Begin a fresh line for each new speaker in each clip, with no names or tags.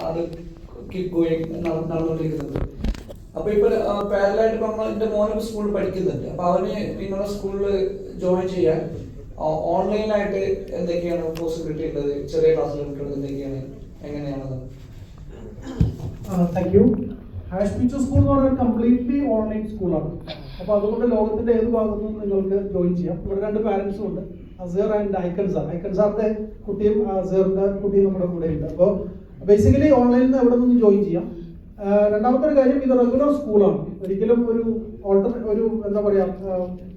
അത് keep going നടന്നുകൊണ്ടിരിക്കുന്നത്. അപ്പൊ ഇപ്പൊ പാരലായിട്ട് ഇപ്പൊ എന്റെ മോനും സ്കൂളിൽ പഠിക്കുന്നുണ്ട്. അപ്പൊ അവന് നിങ്ങളുടെ സ്കൂളിൽ ജോയിൻ ചെയ്യാൻ ഓൺലൈനായിട്ട് എന്തൊക്കെയാണ് പോസിബിലിറ്റി ഉള്ളത്? ചെറിയ ക്ലാസ്സിലെ കുട്ടികൾ എന്തൊക്കെയാണ്, എങ്ങനെയാണത്?
Thank you. Hash teacher school എന്ന് പറഞ്ഞാൽ കംപ്ലീറ്റ്ലി ഓൺലൈൻ സ്കൂളാണ്. അപ്പോൾ അതുകൊണ്ട് ലോകത്തിന്റെ ഏത് ഭാഗത്തു നിന്നും നിങ്ങൾക്ക് ജോയിൻ ചെയ്യാം. ഇവിടെ 2 പാരന്റ്സും ഉണ്ട്, അസേർ ആൻഡ് ഐക്കൻസാറിന്റെ കുട്ടിയും അസേറിന്റെ കുട്ടിയും നമ്മുടെ കൂടെ ഉണ്ട്. അപ്പോൾ ബേസിക്കലി ഓൺലൈനിൽ നിന്ന് എവിടെ നിന്നും ജോയിൻ ചെയ്യാം. രണ്ടാമത്തെ ഒരു കാര്യം, ഇത് റെഗുലർ സ്കൂളാണ്. ഒരിക്കലും ഒരു എന്താ പറയാ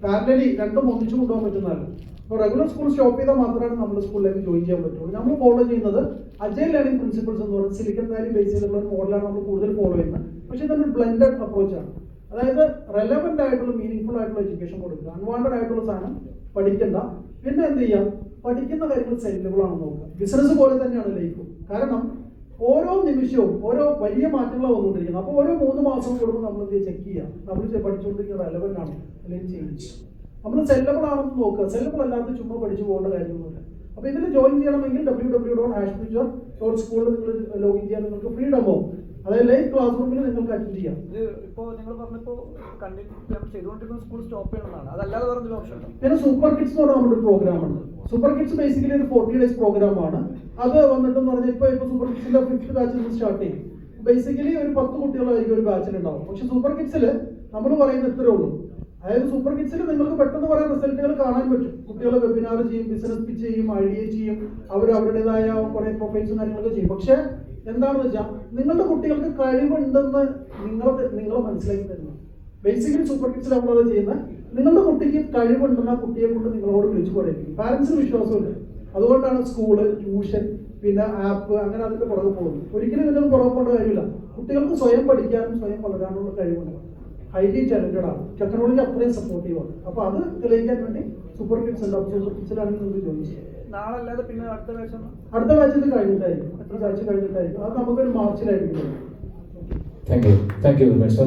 പാരലലി രണ്ടും ഒന്നിച്ചു കൊണ്ടുപോകാൻ പറ്റുന്നതല്ല. അപ്പോൾ റെഗുലർ സ്കൂൾ സ്റ്റോപ്പ് ചെയ്താൽ മാത്രമാണ് നമ്മുടെ സ്കൂളിലേക്ക് ജോയിൻ ചെയ്യാൻ പറ്റുള്ളൂ. നമ്മൾ ഫോളോ ചെയ്യുന്നത് അജൈൽ ലേണിംഗ് പ്രിൻസിപ്പിൾസ് എന്ന് പറയുന്നത് സിലിക്കൺ വാലി ബേസ് ചെയ്തിട്ടുള്ള ഒരു മോഡലാണ് നമ്മൾ കൂടുതൽ ഫോളോ ചെയ്യുന്നത്. പക്ഷേ ഇതൊരു ബ്ലെൻഡഡ് അപ്രോച്ചാണ്. അതായത് റെലവെന്റ് ആയിട്ടുള്ള മീനിങ് ആയിട്ടുള്ള എഡ്യൂക്കേഷൻ കൊടുക്കുക, അൺവാണ്ടഡ് ആയിട്ടുള്ള സാധനം പഠിക്കണ്ട. പിന്നെ എന്ത് ചെയ്യാം, പഠിക്കുന്ന കാര്യങ്ങൾ സെലക്റ്റബിൾ ആണെന്ന് നോക്കുക. ബിസിനസ് പോലെ തന്നെയാണ് ലൈഫ്. കാരണം ഓരോ നിമിഷവും ഓരോ വലിയ മാറ്റങ്ങളാണ് വന്നുകൊണ്ടിരിക്കുന്നത്. അപ്പോൾ ഓരോ 3 മാസം കൂടുമ്പോൾ നമ്മൾ ഇത് ചെക്ക് ചെയ്യുക, നമ്മൾ പഠിച്ചുകൊണ്ടിരിക്കുന്ന റെലവെന്റ് ആണ് അല്ലെങ്കിൽ ചേഞ്ച്. നമ്മൾ സെല്ലബിൾ ആണെന്ന് നോക്കുക. സെല്ലബിൾ അല്ലാതെ ചുമ്മാ പഠിച്ചു പോകേണ്ട കാര്യമൊന്നുമില്ല. അപ്പോൾ ഇതിൽ ജോയിൻ ചെയ്യണമെങ്കിൽ www.hashfuture.school നിങ്ങൾ ലോഗിൻ ചെയ്യാൻ നിങ്ങൾക്ക് ഫ്രീഡം ആവും. അതായത് ലൈവ് ക്ലാസ് റൂമിൽ നിങ്ങൾക്ക് അറ്റൻഡ് ചെയ്യാം.
ഇപ്പോൾ നിങ്ങൾ പറഞ്ഞപ്പോൾ ചെയ്തുകൊണ്ടിരിക്കുന്ന സ്കൂൾ സ്റ്റോപ്പ് ചെയ്യണമെന്നാണ്, അതല്ലാതെ പറഞ്ഞൊരു ഓപ്ഷൻ ഉണ്ട്.
പിന്നെ സൂപ്പർ കിഡ്സ് എന്ന് പറഞ്ഞാൽ നമ്മുടെ ഒരു പ്രോഗ്രാം ഉണ്ട്. സൂപ്പർ കിഡ്സ് ബേസിക്കലി ഒരു 40 days പ്രോഗ്രാമാണ്. അത് വന്നിട്ടെന്ന് പറഞ്ഞാൽ ഇപ്പോൾ സൂപ്പർ കിഡ്സിന്റെ 5th ബാച്ചിൽ സ്റ്റാർട്ട് ചെയ്യും. ബേസിക്കലി ഒരു 10 കുട്ടികളായിരിക്കും ഒരു ബാച്ചിൽ ഉണ്ടാവും. പക്ഷെ സൂപ്പർ കിഡ്സിൽ നമ്മൾ പറയുന്നത് ഇത്രേ ഉള്ളൂ. അതായത് സൂപ്പർ കിഡ്സിൽ നിങ്ങൾക്ക് പെട്ടെന്ന് കുറേ റിസൾട്ടുകൾ കാണാൻ പറ്റും. കുട്ടികൾ വെബിനാർ ചെയ്യും, ബിസിനസ് പിച്ച് ചെയ്യും, ഐഡിയ ചെയ്യും, അവർ അവരുടേതായ കുറേ പ്രൊഫൈൽസും കാര്യങ്ങളൊക്കെ ചെയ്യും. പക്ഷെ എന്താണെന്ന് വെച്ചാൽ നിങ്ങളുടെ കുട്ടികൾക്ക് കഴിവുണ്ടെന്ന് നിങ്ങൾ മനസ്സിലാക്കി തരുന്നു. ബേസിക്കലി സൂപ്പർ കിഡ്സിൽ നമ്മളത് ചെയ്യുന്നത്, നിങ്ങളുടെ കുട്ടിക്ക് കഴിവുണ്ടെന്ന കുട്ടിയെ കൊണ്ട് നിങ്ങളോട് വിളിച്ചു പറയിപ്പിക്കും. പാരന്റ്സിന് വിശ്വാസമില്ല. അതുകൊണ്ടാണ് സ്കൂള്, ട്യൂഷൻ, പിന്നെ ആപ്പ്, അങ്ങനെ അതിന്റെ പുറകെ പോകുന്നത്. ഒരിക്കലും ഇതിന്റെ പുറകെ പോകേണ്ട കാര്യമില്ല. കുട്ടികൾക്ക് സ്വയം പഠിക്കാനും സ്വയം വളരാനുള്ള കഴിവുണ്ട്. ഹൈലി ടാലന്റഡ് ആണ്. ടെക്നോളജി അത്രയും സപ്പോർട്ടീവ് ആണ്. അപ്പൊ അത് തെളിയിക്കാൻ വേണ്ടി സൂപ്പർ കിഡ്സ് ഉണ്ട്. സൂപ്പർ കിഡ്സിലാണെങ്കിൽ നിങ്ങൾക്ക് ജോയിൻ ചെയ്യാം.
നാളെ അല്ലാതെ പിന്നെ അടുത്ത
ബാച്ചിൽ കഴിഞ്ഞിട്ടായിരിക്കും. അത് നമുക്കൊരു മാർച്ചിലായിരിക്കും.
Thank you very much, sir.